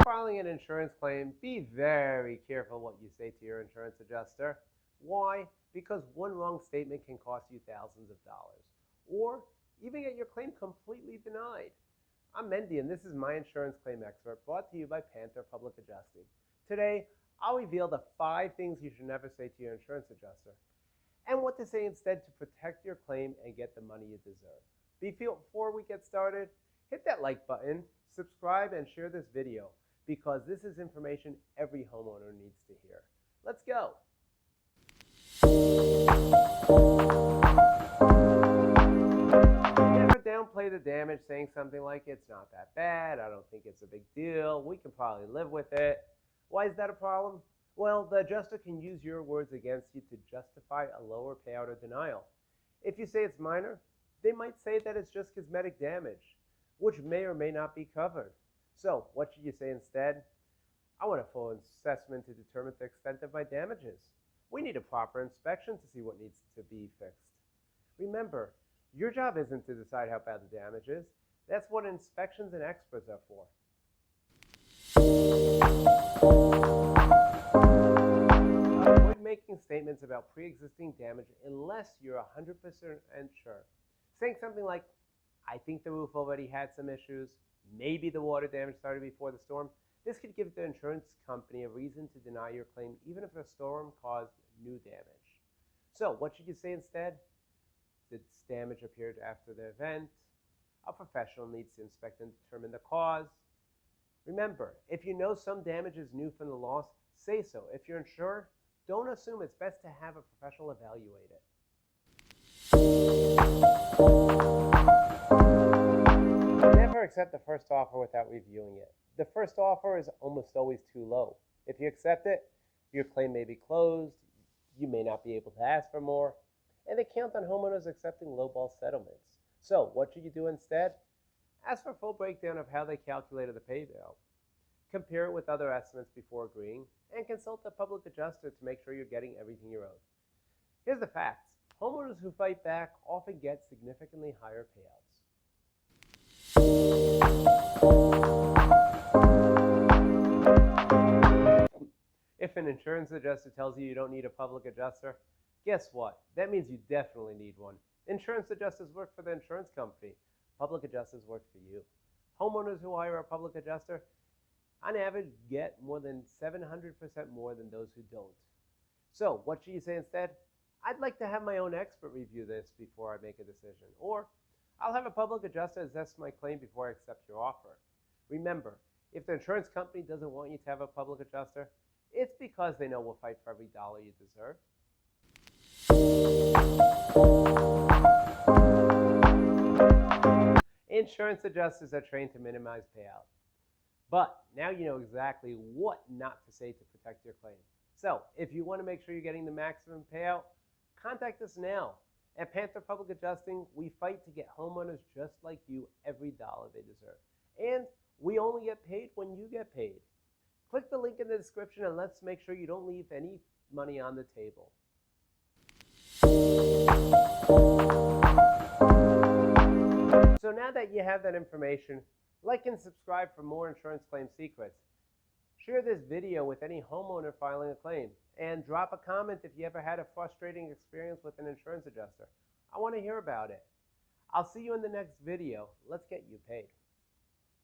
Filing an insurance claim, be very careful what you say to your insurance adjuster. Why? Because one wrong statement can cost you thousands of dollars, or even get your claim completely denied. I'm Mendy, and this is my insurance claim expert, brought to you by Panther Public Adjusting. Today, I'll reveal the 5 things you should never say to your insurance adjuster, and what to say instead to protect your claim and get the money you deserve. Before we get started, hit that like button, subscribe, and share this video, because this is information every homeowner needs to hear. Let's go. Never downplay the damage, saying something like, it's not that bad, I don't think it's a big deal, we can probably live with it. Why is that a problem? Well, the adjuster can use your words against you to justify a lower payout or denial. If you say it's minor, they might say that it's just cosmetic damage, which may or may not be covered. So what should you say instead? I want a full assessment to determine the extent of my damages. We need a proper inspection to see what needs to be fixed. Remember, your job isn't to decide how bad the damage is. That's what inspections and experts are for. Avoid making statements about pre-existing damage unless you're 100% sure. Saying something like, I think the roof already had some issues, maybe the water damage started before the storm. This could give the insurance company a reason to deny your claim, even if the storm caused new damage. So what should you say instead? Did this damage appear after the event? A professional needs to inspect and determine the cause. Remember, if you know some damage is new from the loss, say so. If you're unsure, don't assume. It's best to have a professional evaluate it. Never accept the first offer without reviewing it. The first offer is almost always too low. If you accept it, your claim may be closed, you may not be able to ask for more, and they count on homeowners accepting lowball settlements. So what should you do instead? Ask for a full breakdown of how they calculated the payout. Compare it with other estimates before agreeing, and consult a public adjuster to make sure you're getting everything you're owed. Here's the facts. Homeowners who fight back often get significantly higher payouts. If an insurance adjuster tells you you don't need a public adjuster, guess what? That means you definitely need one. Insurance adjusters work for the insurance company. Public adjusters work for you. Homeowners who hire a public adjuster, on average, get more than 700% more than those who don't. So what should you say instead? I'd like to have my own expert review this before I make a decision. Or, I'll have a public adjuster assess my claim before I accept your offer. Remember, if the insurance company doesn't want you to have a public adjuster, it's because they know we'll fight for every dollar you deserve. Insurance adjusters are trained to minimize payout. But now you know exactly what not to say to protect your claim. So if you want to make sure you're getting the maximum payout, contact us now. At Panther Public Adjusting, we fight to get homeowners just like you every dollar they deserve. And we only get paid when you get paid. Click the link in the description and let's make sure you don't leave any money on the table. So now that you have that information, like and subscribe for more insurance claim secrets. Share this video with any homeowner filing a claim, and drop a comment if you ever had a frustrating experience with an insurance adjuster. I want to hear about it. I'll see you in the next video. Let's get you paid.